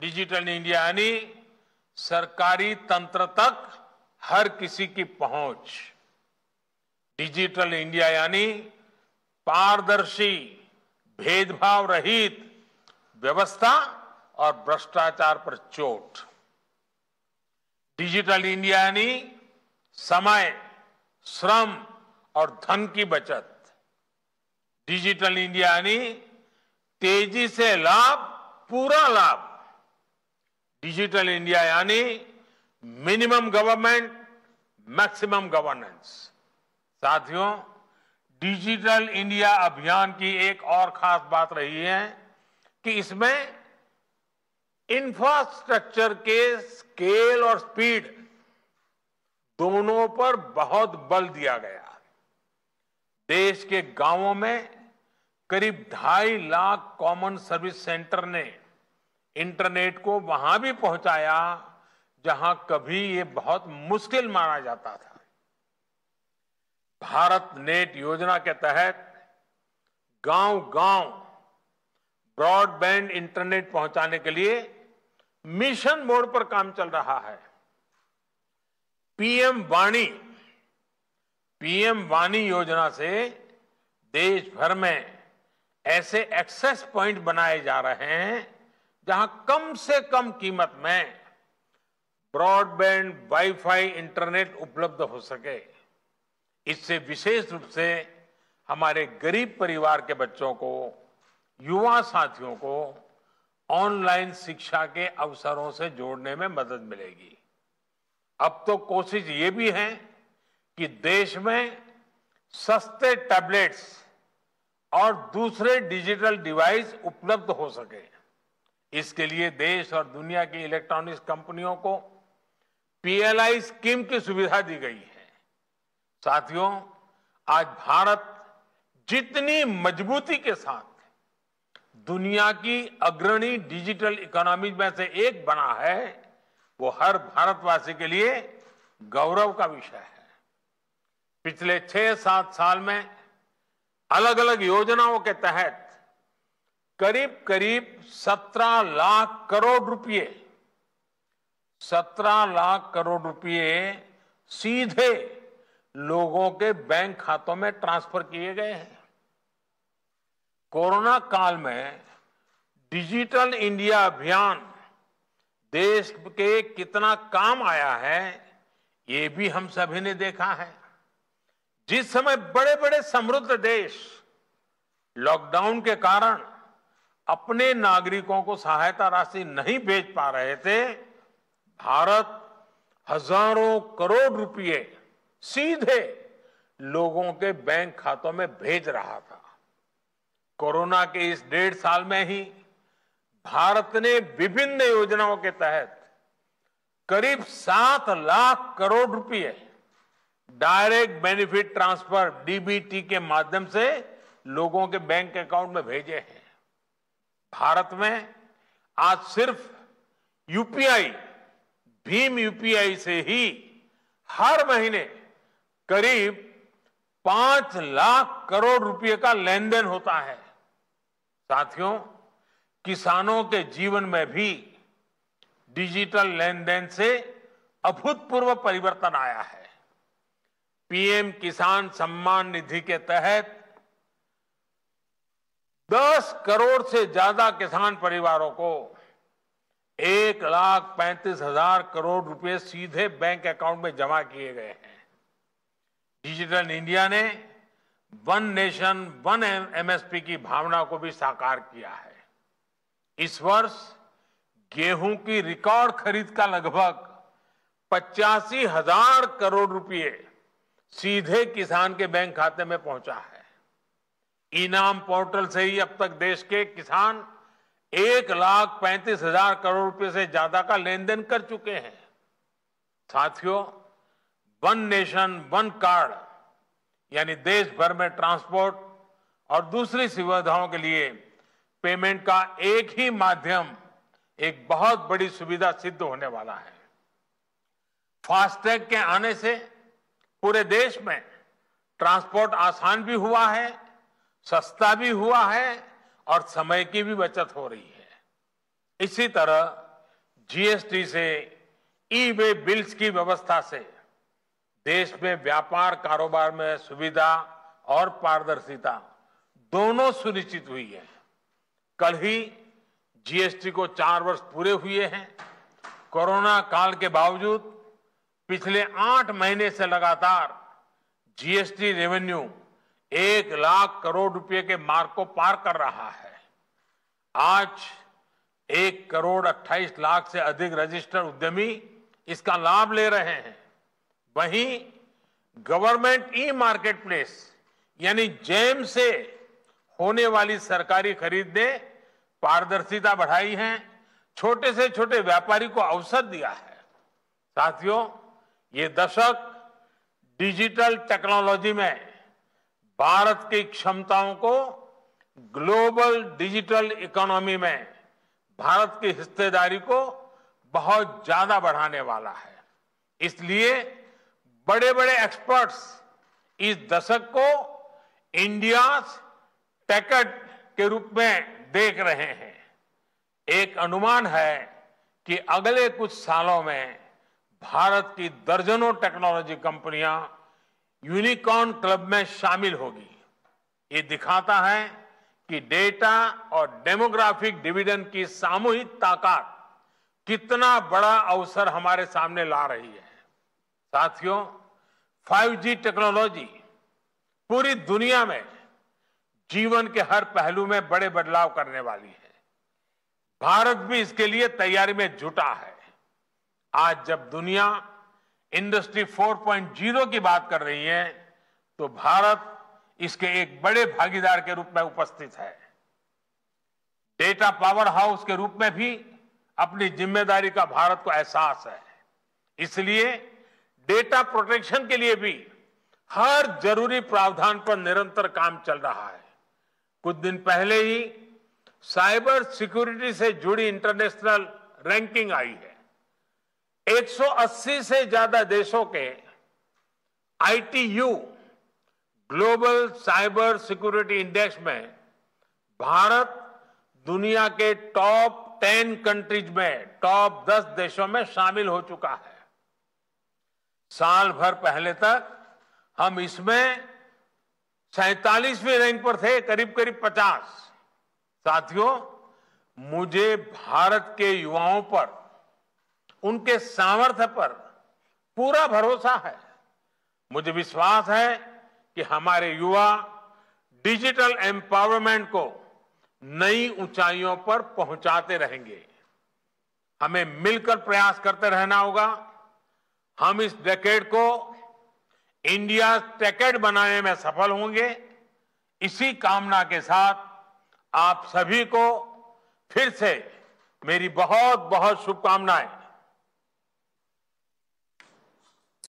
Digital India यानी सरकारी तंत्र तक हर किसी की पहुंच। डिजिटल इंडिया यानी पारदर्शी, भेदभाव रहित व्यवस्था और भ्रष्टाचार पर चोट। डिजिटल इंडिया यानी समय, श्रम और धन की बचत। डिजिटल इंडिया यानी तेजी से लाभ, पूरा लाभ। डिजिटल इंडिया यानी मिनिमम गवर्नमेंट, मैक्सिमम गवर्नेंस। साथियों, डिजिटल इंडिया अभियान की एक और खास बात रही है कि इसमें इंफ्रास्ट्रक्चर के स्केल और स्पीड दोनों पर बहुत बल दिया गया। देश के गांवों में करीब 2.5 लाख कॉमन सर्विस सेंटर ने इंटरनेट को वहां भी पहुंचाया जहां कभी ये बहुत मुश्किल माना जाता था। भारत नेट योजना के तहत गांव-गांव ब्रॉडबैंड इंटरनेट पहुंचाने के लिए मिशन मोड पर काम चल रहा है। पीएम वाणी योजना से देश भर में ऐसे एक्सेस पॉइंट बनाए जा रहे हैं जहां कम से कम कीमत में ब्रॉडबैंड वाईफाई इंटरनेट उपलब्ध हो सके। इससे विशेष रूप से हमारे गरीब परिवार के बच्चों को, युवा साथियों को ऑनलाइन शिक्षा के अवसरों से जोड़ने में मदद मिलेगी। अब तो कोशिश ये भी है कि देश में सस्ते टैबलेट्स और दूसरे डिजिटल डिवाइस उपलब्ध हो सके। इसके लिए देश और दुनिया की इलेक्ट्रॉनिक्स कंपनियों को पीएलआई स्कीम की सुविधा दी गई है। साथियों, आज भारत जितनी मजबूती के साथ दुनिया की अग्रणी डिजिटल इकोनॉमी में से एक बना है, वो हर भारतवासी के लिए गौरव का विषय है। पिछले 6-7 साल में अलग अलग योजनाओं के तहत करीब 17 लाख करोड़ रुपए, 17 लाख करोड़ रुपए सीधे लोगों के बैंक खातों में ट्रांसफर किए गए हैं। कोरोना काल में डिजिटल इंडिया अभियान देश के कितना काम आया है, ये भी हम सभी ने देखा है। जिस समय बड़े बड़े समृद्ध देश लॉकडाउन के कारण अपने नागरिकों को सहायता राशि नहीं भेज पा रहे थे, भारत हजारों करोड़ रुपए सीधे लोगों के बैंक खातों में भेज रहा था। कोरोना के इस 1.5 साल में ही भारत ने विभिन्न योजनाओं के तहत करीब 7 लाख करोड़ रुपए डायरेक्ट बेनिफिट ट्रांसफर डीबीटी के माध्यम से लोगों के बैंक अकाउंट में भेजे हैं। भारत में आज सिर्फ यूपीआई, भीम यूपीआई से ही हर महीने करीब 5 लाख करोड़ रुपए का लेन देन होता है। साथियों, किसानों के जीवन में भी डिजिटल लेन देन से अभूतपूर्व परिवर्तन आया है। पीएम किसान सम्मान निधि के तहत 10 करोड़ से ज्यादा किसान परिवारों को 1,35,000 करोड़ रुपए सीधे बैंक अकाउंट में जमा किए गए हैं। डिजिटल इंडिया ने वन नेशन वन एमएसपी की भावना को भी साकार किया है। इस वर्ष गेहूं की रिकॉर्ड खरीद का लगभग 85,000 करोड़ रुपए सीधे किसान के बैंक खाते में पहुंचा है। इनाम पोर्टल से ही अब तक देश के किसान 1,35,000 करोड़ रुपए से ज्यादा का लेन देन कर चुके हैं। साथियों, वन नेशन वन कार्ड यानी देश भर में ट्रांसपोर्ट और दूसरी सुविधाओं के लिए पेमेंट का एक ही माध्यम एक बहुत बड़ी सुविधा सिद्ध होने वाला है। फास्टैग के आने से पूरे देश में ट्रांसपोर्ट आसान भी हुआ है, सस्ता भी हुआ है और समय की भी बचत हो रही है। इसी तरह जीएसटी से ई वे बिल्स की व्यवस्था से देश में व्यापार कारोबार में सुविधा और पारदर्शिता दोनों सुनिश्चित हुई है। कल ही जीएसटी को 4 वर्ष पूरे हुए हैं। कोरोना काल के बावजूद पिछले 8 महीने से लगातार जीएसटी रेवेन्यू 1 लाख करोड़ रुपए के मार्क को पार कर रहा है। आज 1 करोड़ 28 लाख से अधिक रजिस्टर्ड उद्यमी इसका लाभ ले रहे हैं। वहीं गवर्नमेंट ई मार्केट प्लेस यानी जेम से होने वाली सरकारी खरीद ने पारदर्शिता बढ़ाई है, छोटे से छोटे व्यापारी को अवसर दिया है। साथियों, ये दशक डिजिटल टेक्नोलॉजी में भारत की क्षमताओं को ग्लोबल डिजिटल इकोनॉमी में भारत की हिस्सेदारी को बहुत ज्यादा बढ़ाने वाला है। इसलिए बड़े बड़े एक्सपर्ट्स इस दशक को इंडिया टेकेड के रूप में देख रहे हैं। एक अनुमान है कि अगले कुछ सालों में भारत की दर्जनों टेक्नोलॉजी कंपनियां यूनिकॉर्न क्लब में शामिल होगी। ये दिखाता है कि डेटा और डेमोग्राफिक डिविडेंड की सामूहिक ताकत कितना बड़ा अवसर हमारे सामने ला रही है। साथियों, 5G टेक्नोलॉजी पूरी दुनिया में जीवन के हर पहलू में बड़े बदलाव करने वाली है। भारत भी इसके लिए तैयारी में जुटा है। आज जब दुनिया इंडस्ट्री 4.0 की बात कर रही है, तो भारत इसके एक बड़े भागीदार के रूप में उपस्थित है। डेटा पावर हाउस के रूप में भी अपनी जिम्मेदारी का भारत को एहसास है। इसलिए डेटा प्रोटेक्शन के लिए भी हर जरूरी प्रावधान पर निरंतर काम चल रहा है। कुछ दिन पहले ही साइबर सिक्योरिटी से जुड़ी इंटरनेशनल रैंकिंग आई है। 180 से ज्यादा देशों के ITU global cyber security index में भारत दुनिया के टॉप 10 कंट्रीज में टॉप 10 देशों में शामिल हो चुका है। साल भर पहले तक हम इसमें 47वीं रैंक पर थे, करीब 50। साथियों, मुझे भारत के युवाओं पर, उनके सामर्थ्य पर पूरा भरोसा है। मुझे विश्वास है कि हमारे युवा डिजिटल एम्पावरमेंट को नई ऊंचाइयों पर पहुंचाते रहेंगे। हमें मिलकर प्रयास करते रहना होगा। हम इस डेकेड को इंडिया टेकेड बनाने में सफल होंगे। इसी कामना के साथ आप सभी को फिर से मेरी बहुत बहुत शुभकामनाएं।